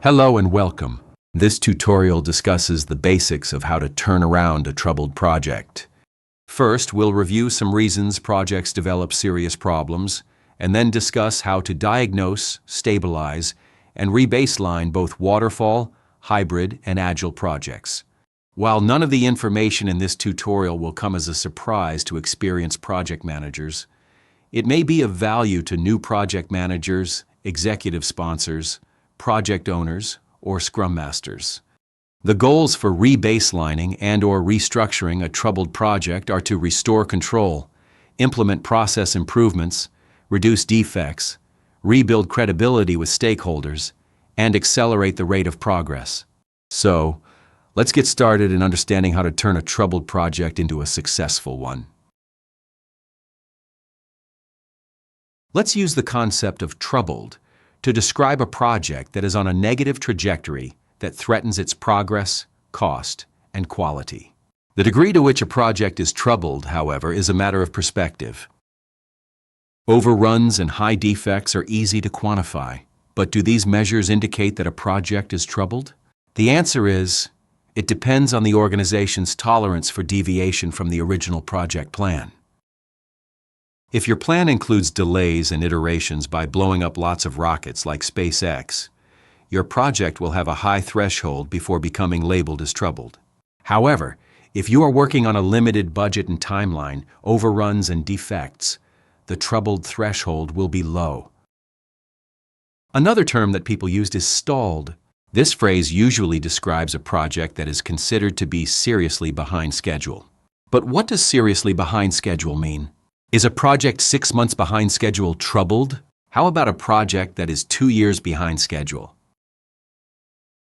Hello and welcome. This tutorial discusses the basics of how to turn around a troubled project. First, we'll review some reasons projects develop serious problems, and then discuss how to diagnose, stabilize, and rebaseline both waterfall, hybrid, and agile projects. While none of the information in this tutorial will come as a surprise to experienced project managers, it may be of value to new project managers, executive sponsors, project owners, or Scrum Masters. The goals for rebaselining and/or restructuring a troubled project are to restore control, implement process improvements, reduce defects, rebuild credibility with stakeholders, and accelerate the rate of progress. So, let's get started in understanding how to turn a troubled project into a successful one. Let's use the concept of troubled to describe a project that is on a negative trajectory that threatens its progress, cost, and quality. The degree to which a project is troubled, however, is a matter of perspective. Overruns and high defects are easy to quantify, but do these measures indicate that a project is troubled? The answer is, it depends on the organization's tolerance for deviation from the original project plan. If your plan includes delays and iterations by blowing up lots of rockets like SpaceX, your project will have a high threshold before becoming labeled as troubled. However, if you are working on a limited budget and timeline, overruns and defects, the troubled threshold will be low. Another term that people used is stalled. This phrase usually describes a project that is considered to be seriously behind schedule. But what does seriously behind schedule mean? Is a project 6 months behind schedule troubled? How about a project that is 2 years behind schedule?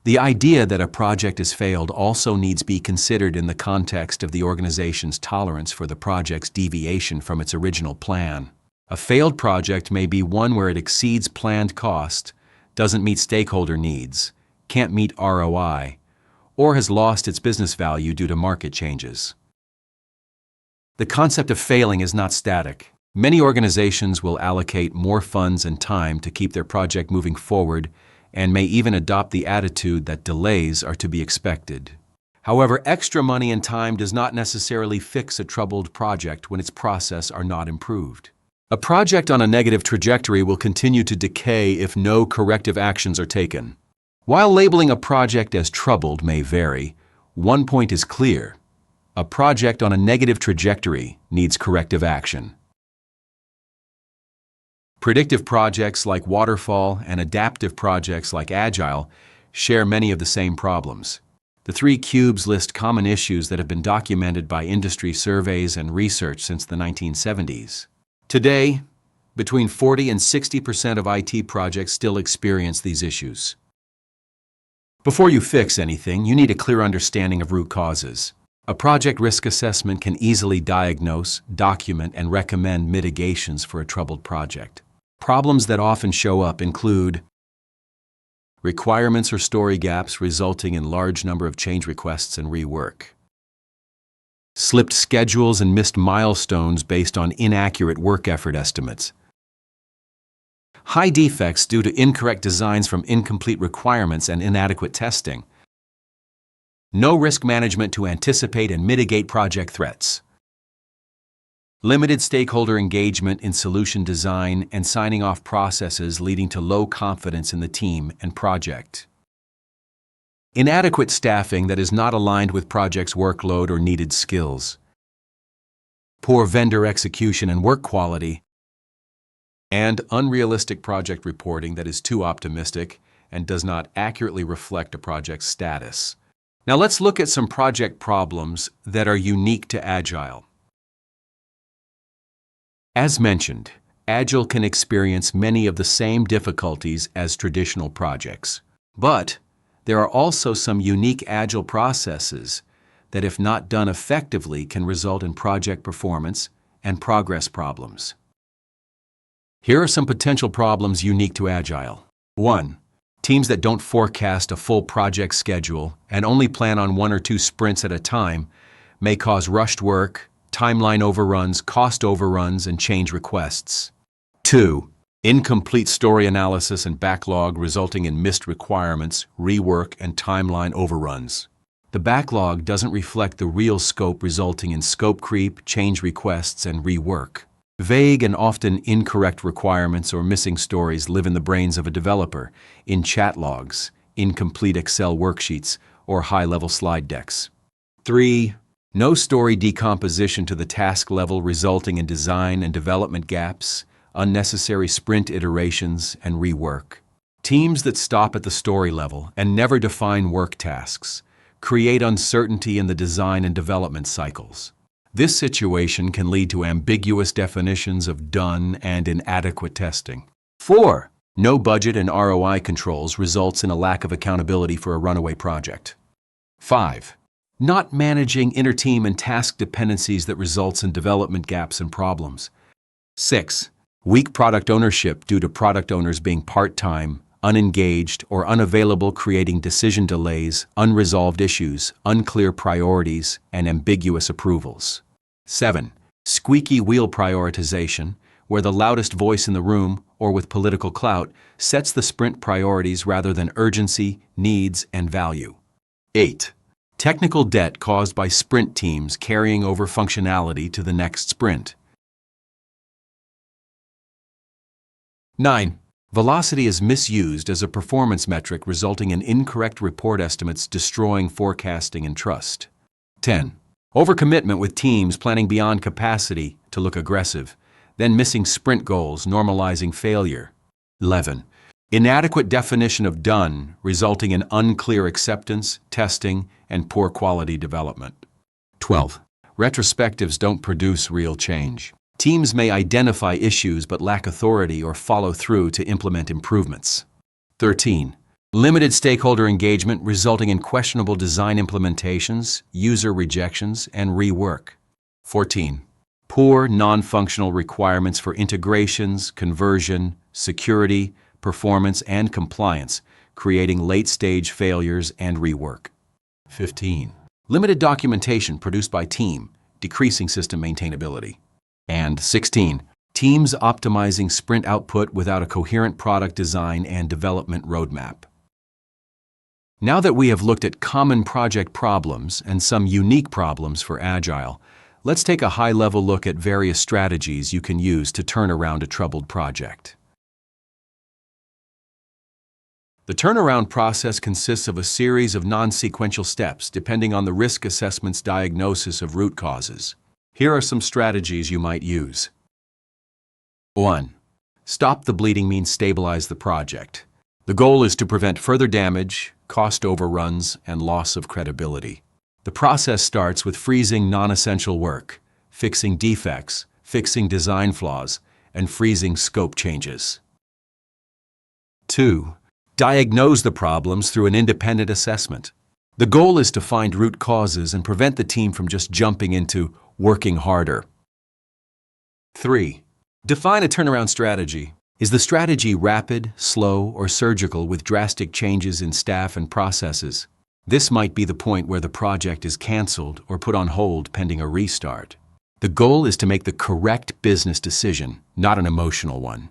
The idea that a project has failed also needs to be considered in the context of the organization's tolerance for the project's deviation from its original plan. A failed project may be one where it exceeds planned cost, doesn't meet stakeholder needs, can't meet ROI, or has lost its business value due to market changes. The concept of failing is not static. Many organizations will allocate more funds and time to keep their project moving forward and may even adopt the attitude that delays are to be expected. However, extra money and time does not necessarily fix a troubled project when its processes are not improved. A project on a negative trajectory will continue to decay if no corrective actions are taken. While labeling a project as troubled may vary, one point is clear. A project on a negative trajectory needs corrective action. Predictive projects like waterfall and adaptive projects like agile share many of the same problems. The 3 cubes list common issues that have been documented by industry surveys and research since the 1970s. Today, between 40 and 60% of IT projects still experience these issues. Before you fix anything, you need a clear understanding of root causes. A project risk assessment can easily diagnose, document, and recommend mitigations for a troubled project. Problems that often show up include requirements or story gaps resulting in large number of change requests and rework, slipped schedules and missed milestones based on inaccurate work effort estimates, high defects due to incorrect designs from incomplete requirements and inadequate testing, no risk management to anticipate and mitigate project threats, limited stakeholder engagement in solution design and signing off processes leading to low confidence in the team and project, inadequate staffing that is not aligned with project's workload or needed skills, poor vendor execution and work quality, and unrealistic project reporting that is too optimistic and does not accurately reflect a project's status. Now let's look at some project problems that are unique to Agile. As mentioned, Agile can experience many of the same difficulties as traditional projects. But there are also some unique Agile processes that, if not done effectively, can result in project performance and progress problems. Here are some potential problems unique to Agile. 1. Teams that don't forecast a full project schedule and only plan on 1 or 2 sprints at a time may cause rushed work, timeline overruns, cost overruns, and change requests. 2. Incomplete story analysis and backlog resulting in missed requirements, rework, and timeline overruns. The backlog doesn't reflect the real scope, resulting in scope creep, change requests, and rework. Vague and often incorrect requirements or missing stories live in the brains of a developer, in chat logs, incomplete Excel worksheets, or high-level slide decks. 3. No story decomposition to the task level, resulting in design and development gaps, unnecessary sprint iterations, and rework. Teams that stop at the story level and never define work tasks create uncertainty in the design and development cycles. This situation can lead to ambiguous definitions of done and inadequate testing. 4. No budget and ROI controls results in a lack of accountability for a runaway project. 5. Not managing inter-team and task dependencies that results in development gaps and problems. 6. Weak product ownership due to product owners being part-time, unengaged, or unavailable, creating decision delays, unresolved issues, unclear priorities, and ambiguous approvals. 7. Squeaky wheel prioritization, where the loudest voice in the room, or with political clout, sets the sprint priorities rather than urgency, needs, and value. 8. Technical debt caused by sprint teams carrying over functionality to the next sprint. 9. Velocity is misused as a performance metric, resulting in incorrect report estimates, destroying forecasting and trust. 10. Overcommitment with teams planning beyond capacity to look aggressive, then missing sprint goals, normalizing failure. 11. Inadequate definition of done, resulting in unclear acceptance, testing, and poor quality development. 12. Retrospectives don't produce real change. Teams may identify issues but lack authority or follow through to implement improvements. 13. Limited stakeholder engagement, resulting in questionable design implementations, user rejections, and rework. 14. Poor non-functional requirements for integrations, conversion, security, performance, and compliance, creating late-stage failures and rework. 15. Limited documentation produced by team, decreasing system maintainability. And 16. Teams optimizing sprint output without a coherent product design and development roadmap. Now that we have looked at common project problems and some unique problems for Agile, let's take a high-level look at various strategies you can use to turn around a troubled project. The turnaround process consists of a series of non-sequential steps depending on the risk assessment's diagnosis of root causes. Here are some strategies you might use. 1. Stop the bleeding means stabilize the project. The goal is to prevent further damage, cost overruns, and loss of credibility. The process starts with freezing non-essential work, fixing defects, fixing design flaws, and freezing scope changes. 2. Diagnose the problems through an independent assessment. The goal is to find root causes and prevent the team from just jumping into working harder. 3. Define a turnaround strategy. Is the strategy rapid, slow, or surgical with drastic changes in staff and processes? This might be the point where the project is canceled or put on hold pending a restart. The goal is to make the correct business decision, not an emotional one.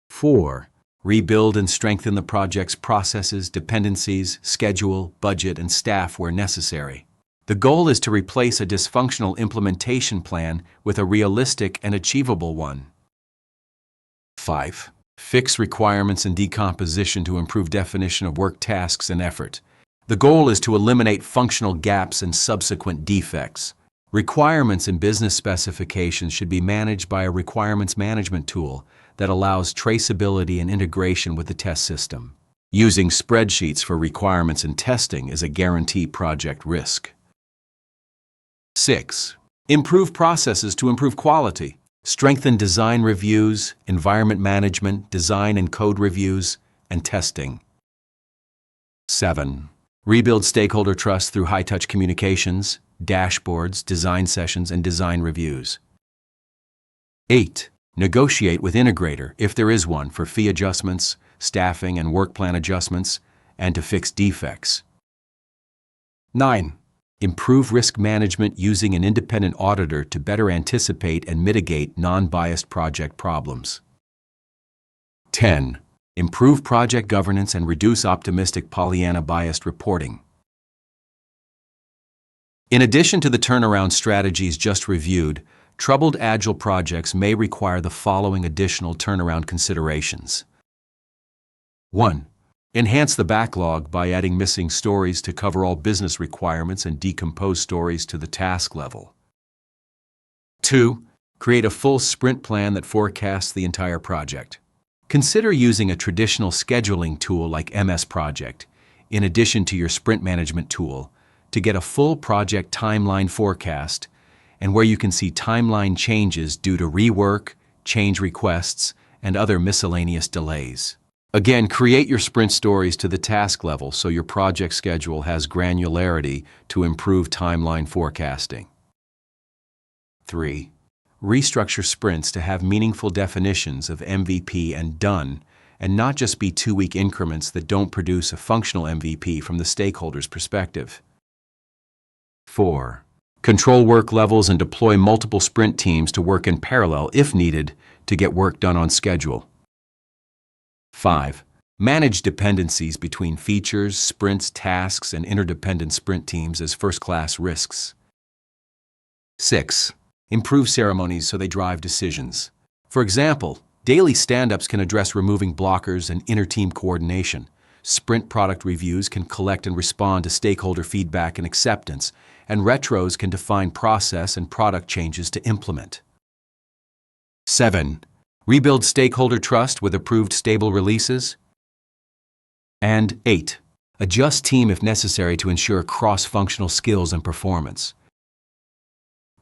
4. Rebuild and strengthen the project's processes, dependencies, schedule, budget, and staff where necessary. The goal is to replace a dysfunctional implementation plan with a realistic and achievable one. 5. Fix requirements and decomposition to improve definition of work tasks and effort. The goal is to eliminate functional gaps and subsequent defects. Requirements and business specifications should be managed by a requirements management tool that allows traceability and integration with the test system. Using spreadsheets for requirements and testing is a guarantee project risk. 6. Improve processes to improve quality. Strengthen design reviews, environment management, design and code reviews, and testing. 7. Rebuild stakeholder trust through high-touch communications, dashboards, design sessions, and design reviews. 8. Negotiate with integrator, if there is one, for fee adjustments, staffing and work plan adjustments, and to fix defects. 9. Improve risk management using an independent auditor to better anticipate and mitigate non-biased project problems. 10. Improve project governance and reduce optimistic Pollyanna-biased reporting. In addition to the turnaround strategies just reviewed, troubled Agile projects may require the following additional turnaround considerations. 1. Enhance the backlog by adding missing stories to cover all business requirements and decompose stories to the task level. 2. Create a full sprint plan that forecasts the entire project. Consider using a traditional scheduling tool like MS Project, in addition to your sprint management tool, to get a full project timeline forecast and where you can see timeline changes due to rework, change requests, and other miscellaneous delays. Again, create your sprint stories to the task level so your project schedule has granularity to improve timeline forecasting. 3. Restructure sprints to have meaningful definitions of MVP and done, and not just be 2-week increments that don't produce a functional MVP from the stakeholders' perspective. 4. Control work levels and deploy multiple sprint teams to work in parallel if needed to get work done on schedule. 5. Manage dependencies between features, sprints, tasks, and interdependent sprint teams as first-class risks. 6. Improve ceremonies so they drive decisions. For example, daily stand-ups can address removing blockers and inter-team coordination. Sprint product reviews can collect and respond to stakeholder feedback and acceptance, and retros can define process and product changes to implement. 7. Rebuild stakeholder trust with approved stable releases. And 8. Adjust team if necessary to ensure cross-functional skills and performance.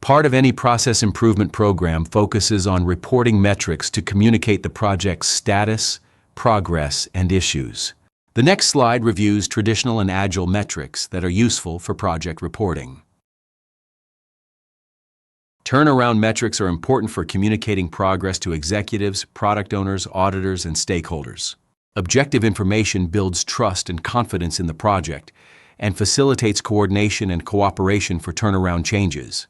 Part of any process improvement program focuses on reporting metrics to communicate the project's status, progress, and issues. The next slide reviews traditional and agile metrics that are useful for project reporting. Turnaround metrics are important for communicating progress to executives, product owners, auditors, and stakeholders. Objective information builds trust and confidence in the project and facilitates coordination and cooperation for turnaround changes.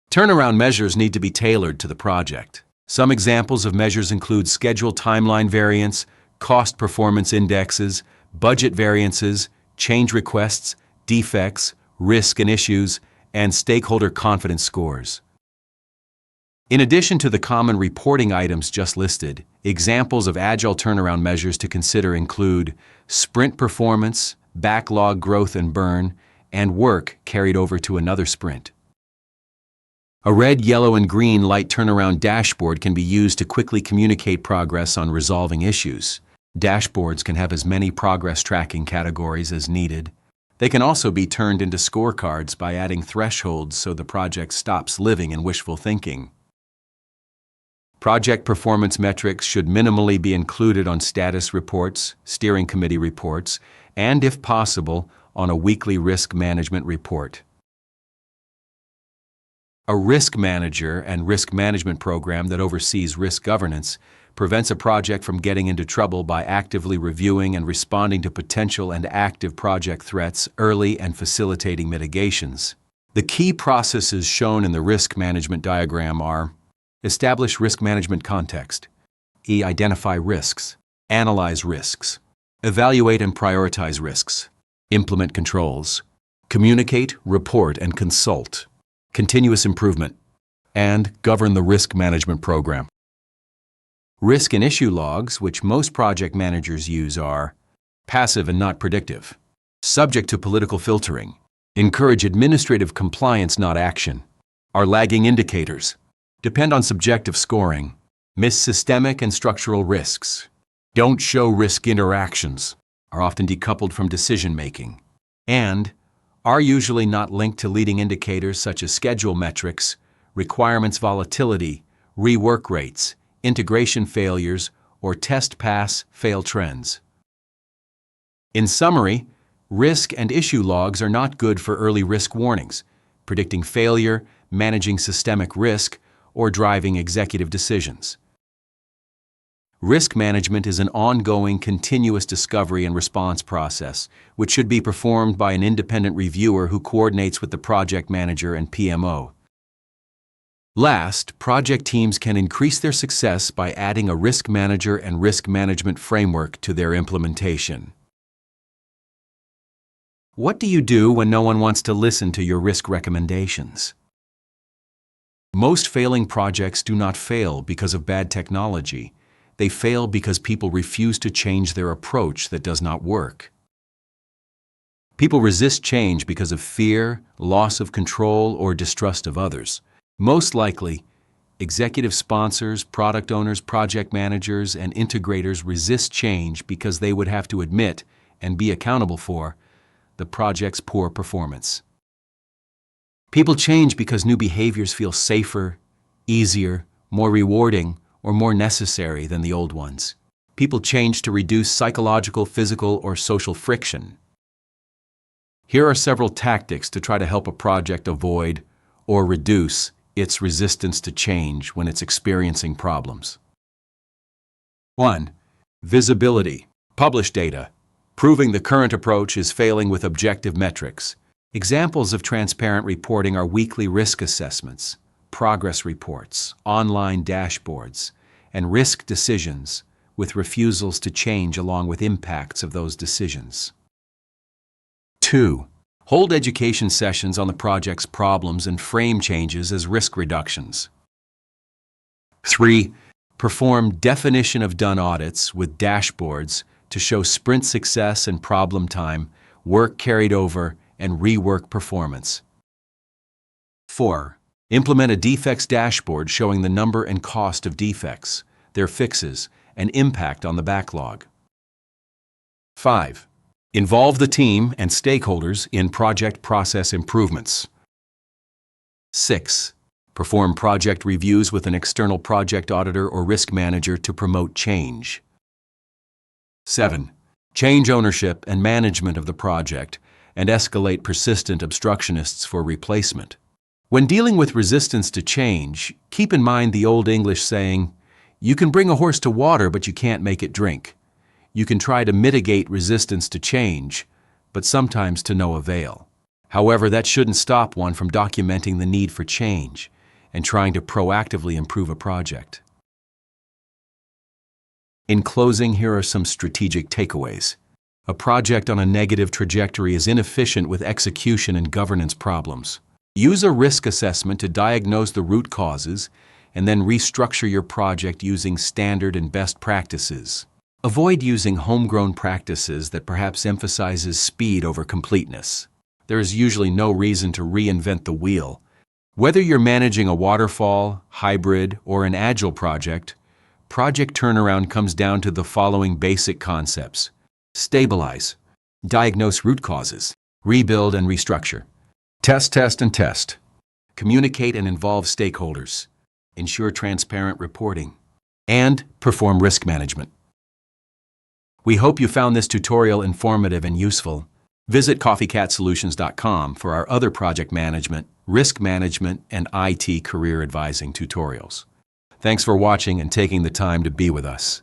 Turnaround measures need to be tailored to the project. Some examples of measures include schedule timeline variance, cost performance indexes, budget variances, change requests, defects, risk and issues, and stakeholder confidence scores. In addition to the common reporting items just listed, examples of agile turnaround measures to consider include sprint performance, backlog growth and burn, and work carried over to another sprint. A red, yellow, and green light turnaround dashboard can be used to quickly communicate progress on resolving issues. Dashboards can have as many progress tracking categories as needed. They can also be turned into scorecards by adding thresholds so the project stops living in wishful thinking. Project performance metrics should minimally be included on status reports, steering committee reports, and, if possible, on a weekly risk management report. A risk manager and risk management program that oversees risk governance prevents a project from getting into trouble by actively reviewing and responding to potential and active project threats early and facilitating mitigations. The key processes shown in the risk management diagram are: establish risk management context, identify risks, analyze risks, evaluate and prioritize risks, implement controls, communicate, report, and consult, continuous improvement, and govern the risk management program. Risk and issue logs, which most project managers use, are passive and not predictive, subject to political filtering, encourage administrative compliance, not action, are lagging indicators, depend on subjective scoring, miss systemic and structural risks, don't show risk interactions, are often decoupled from decision-making, and are usually not linked to leading indicators such as schedule metrics, requirements volatility, rework rates, integration failures, or test pass-fail trends. In summary, risk and issue logs are not good for early risk warnings, predicting failure, managing systemic risk, or driving executive decisions. Risk management is an ongoing, continuous discovery and response process, which should be performed by an independent reviewer who coordinates with the project manager and PMO. Last, project teams can increase their success by adding a risk manager and risk management framework to their implementation. What do you do when no one wants to listen to your risk recommendations? Most failing projects do not fail because of bad technology. They fail because people refuse to change their approach that does not work. People resist change because of fear, loss of control, or distrust of others. Most likely, executive sponsors, product owners, project managers, and integrators resist change because they would have to admit and be accountable for the project's poor performance. People change because new behaviors feel safer, easier, more rewarding, or more necessary than the old ones. People change to reduce psychological, physical, or social friction. Here are several tactics to try to help a project avoid or reduce its resistance to change when it's experiencing problems. 1. Visibility. Publish data, proving the current approach is failing with objective metrics. Examples of transparent reporting are weekly risk assessments, progress reports, online dashboards, and risk decisions with refusals to change along with impacts of those decisions. 2. Hold education sessions on the project's problems and frame changes as risk reductions. 3. Perform definition of done audits with dashboards to show sprint success and problem time, work carried over, and rework performance. 4. Implement a defects dashboard showing the number and cost of defects, their fixes, and impact on the backlog. 5. Involve the team and stakeholders in project process improvements. 6. Perform project reviews with an external project auditor or risk manager to promote change. 7. Change ownership and management of the project and escalate persistent obstructionists for replacement. When dealing with resistance to change, keep in mind the Old English saying, "You can bring a horse to water, but you can't make it drink." You can try to mitigate resistance to change, but sometimes to no avail. However, that shouldn't stop one from documenting the need for change and trying to proactively improve a project. In closing, here are some strategic takeaways. A project on a negative trajectory is inefficient with execution and governance problems. Use a risk assessment to diagnose the root causes and then restructure your project using standard and best practices. Avoid using homegrown practices that perhaps emphasizes speed over completeness. There is usually no reason to reinvent the wheel. Whether you're managing a waterfall, hybrid, or an agile project turnaround comes down to the following basic concepts: stabilize, diagnose root causes, rebuild and restructure, test, and test, communicate and involve stakeholders, ensure transparent reporting, and perform risk management. We hope you found this tutorial informative and useful. Visit coffeecatsolutions.com for our other project management, risk management, and IT career advising tutorials. Thanks for watching and taking the time to be with us.